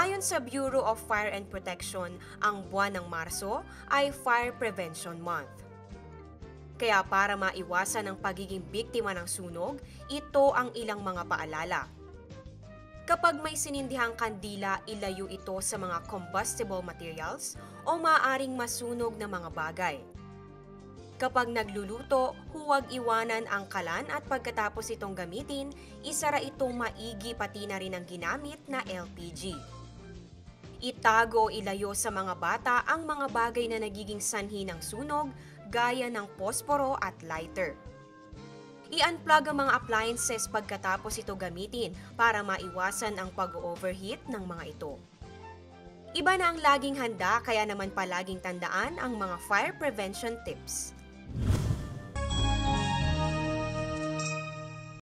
Ayon sa Bureau of Fire and Protection, ang buwan ng Marso ay Fire Prevention Month. Kaya para maiwasan ang pagiging biktima ng sunog, ito ang ilang mga paalala. Kapag may sinindihang kandila, ilayo ito sa mga combustible materials o maaaring masunog na mga bagay. Kapag nagluluto, huwag iwanan ang kalan at pagkatapos itong gamitin, isara itong maigi pati na rin ang ginamit na LPG. Itago o ilayo sa mga bata ang mga bagay na nagiging sanhi ng sunog gaya ng posporo at lighter. I-unplug ang mga appliances pagkatapos ito gamitin para maiwasan ang pag-overheat ng mga ito. Iba na ang laging handa kaya naman palaging tandaan ang mga fire prevention tips.